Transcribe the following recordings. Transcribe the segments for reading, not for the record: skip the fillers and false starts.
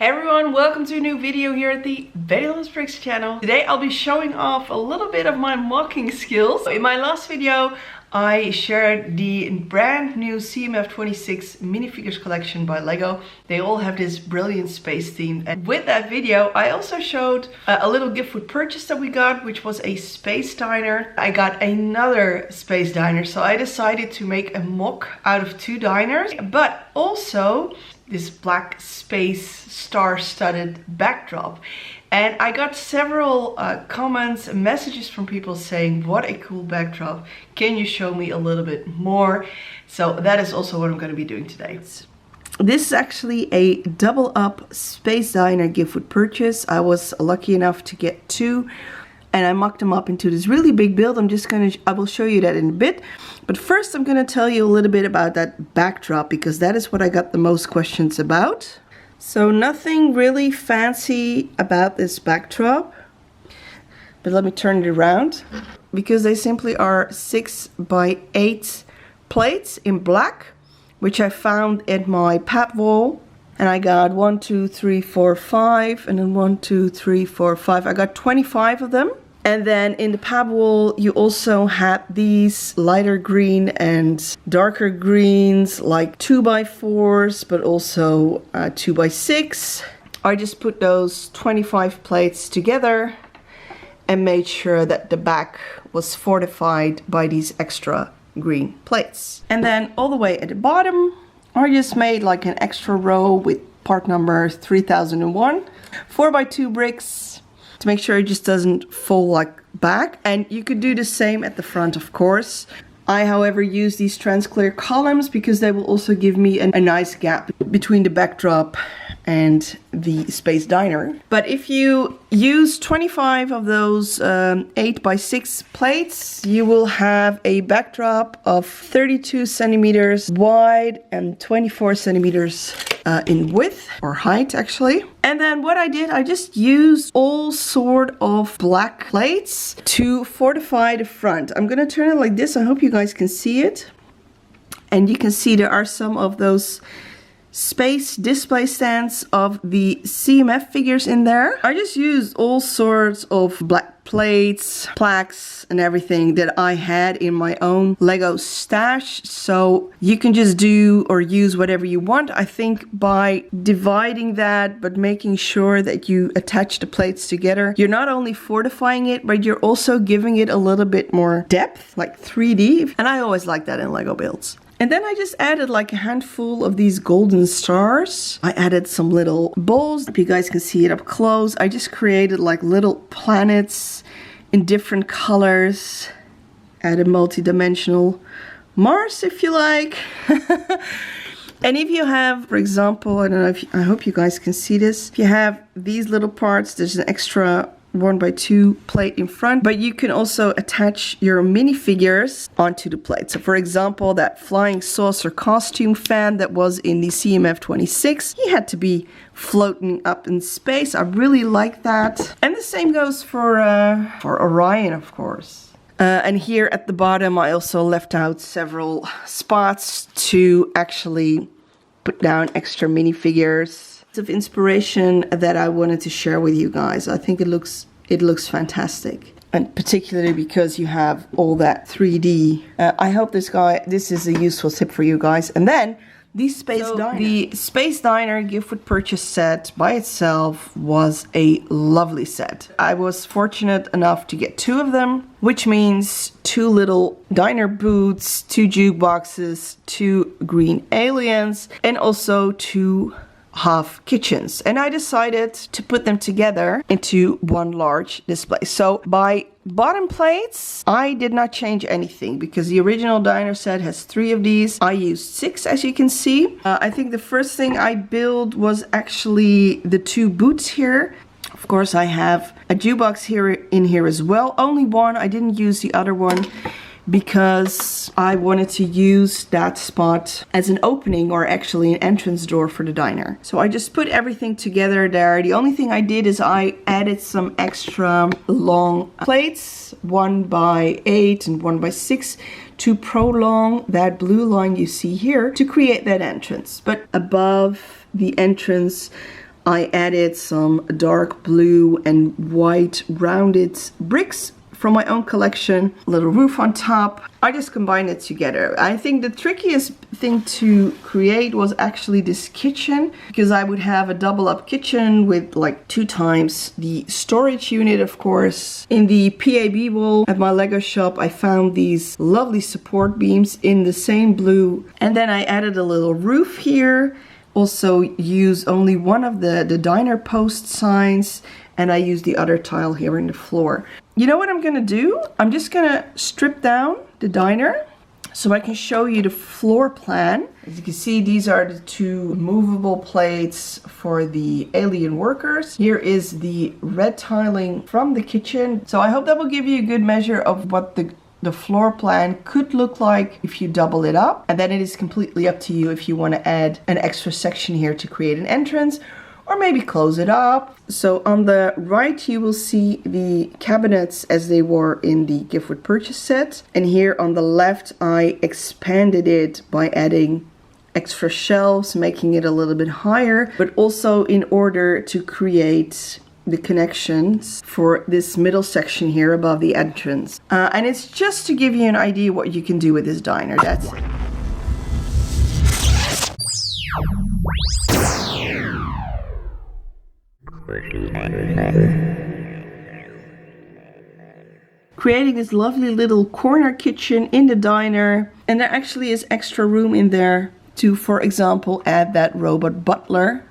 Hey everyone, welcome to a new video here at the Alien SPace channel. Today I'll be showing off a little bit of my mocking skills. In my last video I shared the brand new CMF26 minifigures collection by Lego. They all have this brilliant space theme, and with that video I also showed a little gift with purchase that we got, which was a space diner. I got another space diner, so I decided to make a mock out of two diners, but also this black space star-studded backdrop. And I got several comments and messages from people saying, what a cool backdrop, can you show me a little bit more? So that is also what I'm going to be doing today. This is actually a double up space diner gift with purchase. I was lucky enough to get two, and I mocked them up into this really big build. I will show you that in a bit. But first I'm gonna tell you a little bit about that backdrop, because that is what I got the most questions about. So nothing really fancy about this backdrop, but let me turn it around, because they simply are 6x8 plates in black, which I found at my pad wall. And I got 1, 2, 3, 4, 5, and then 1, 2, 3, 4, 5. I got 25 of them. And then in the pad wall, you also had these lighter green and darker greens, like 2x4s, but also 2x6. I just put those 25 plates together and made sure that the back was fortified by these extra green plates. And then all the way at the bottom, I just made like an extra row with part number 3001, 4x2 bricks, to make sure it just doesn't fall like back. And you could do the same at the front, of course. I, however, use these transclear columns because they will also give me a nice gap between the backdrop and the space diner. But if you use 25 of those 8x6 plates, you will have a backdrop of 32 centimeters wide and 24 centimeters in width, or height actually. And then what I did, I just used all sort of black plates to fortify the front. I'm gonna turn it like this. I hope you guys can see it. And you can see there are some of those space display stands of the CMF figures in there. I just used all sorts of black plates, plaques, and everything that I had in my own Lego stash. So you can just do or use whatever you want. I think by dividing that, but making sure that you attach the plates together, you're not only fortifying it, but you're also giving it a little bit more depth, like 3D. And I always like that in Lego builds. And then I just added like a handful of these golden stars. I added some little balls. If you guys can see it up close, I just created like little planets in different colors. Added multi-dimensional Mars, if you like. And if you have, for example, I don't know if I hope you guys can see this. If you have these little parts, there's an extra 1x2 plate in front, but you can also attach your minifigures onto the plate. So for example, that flying saucer costume fan that was in the CMF26, he had to be floating up in space. I really like that. And the same goes for Orion, of course. And here at the bottom, I also left out several spots to actually put down extra minifigures of inspiration that I wanted to share with you guys. I think it looks fantastic, and particularly because you have all that 3D. I hope this is a useful tip for you guys. And then the Space Diner gift with purchase set by itself was a lovely set. I was fortunate enough to get two of them, which means two little diner booths, two jukeboxes, two green aliens, and also two half kitchens. And I decided to put them together into one large display. So by bottom plates, I did not change anything because the original diner set has 3 of these. I used 6, as you can see. I think the first thing I built was actually the 2 boots here. Of course, I have a jukebox here as well. Only one. I didn't use the other one because I wanted to use that spot as an opening, or actually an entrance door for the diner. So I just put everything together there. The only thing I did is I added some extra long plates, 1x8 and 1x6, to prolong that blue line you see here to create that entrance. But above the entrance, I added some dark blue and white rounded bricks from my own collection, a little roof on top. I just combined it together. I think the trickiest thing to create was actually this kitchen, because I would have a double up kitchen with like 2 times the storage unit, of course. In the PAB wall at my Lego shop, I found these lovely support beams in the same blue. And then I added a little roof here. Also use only one of the diner post signs, and I use the other tile here in the floor. You know what I'm gonna do? I'm just gonna strip down the diner so I can show you the floor plan. As you can see, these are the 2 movable plates for the alien workers. Here is the red tiling from the kitchen. So I hope that will give you a good measure of what the floor plan could look like if you double it up. And then it is completely up to you if you want to add an extra section here to create an entrance, or maybe close it up. So on the right you will see the cabinets as they were in the gift with purchase set. And here on the left I expanded it by adding extra shelves, making it a little bit higher, but also in order to create the connections for this middle section here above the entrance. And it's just to give you an idea what you can do with this diner. That's it. Creating this lovely little corner kitchen in the diner, and there actually is extra room in there to, for example, add that robot butler.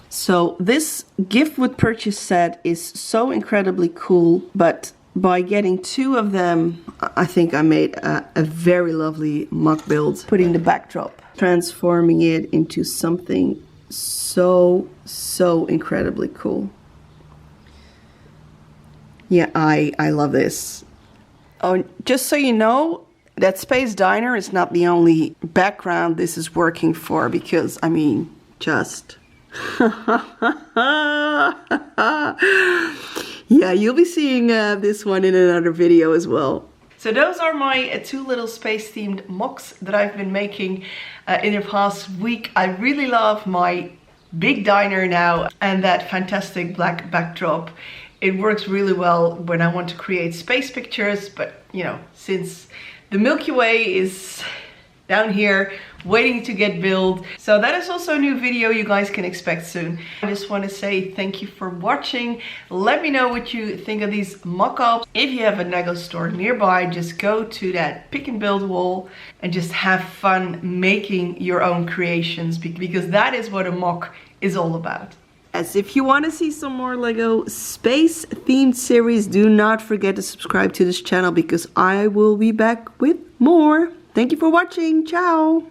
So this gift with purchase set is so incredibly cool, but by getting 2 of them, I think I made a very lovely MOC build, putting the backdrop, transforming it into something so incredibly cool. Yeah, I love this. Oh, just so you know, that Space Diner is not the only background this is working for, because I mean, just yeah, you'll be seeing this one in another video as well. So those are my 2 little space themed MOCs that I've been making in the past week. I really love my big diner now and that fantastic black backdrop. It works really well when I want to create space pictures, but you know, since the Milky Way is down here waiting to get built. So that is also a new video you guys can expect soon. I just want to say thank you for watching. Let me know what you think of these mock-ups. If you have a Lego store nearby, just go to that pick and build wall and just have fun making your own creations, because that is what a mock is all about. As if you want to see some more Lego space themed series, do not forget to subscribe to this channel, because I will be back with more. Thank you for watching. Ciao.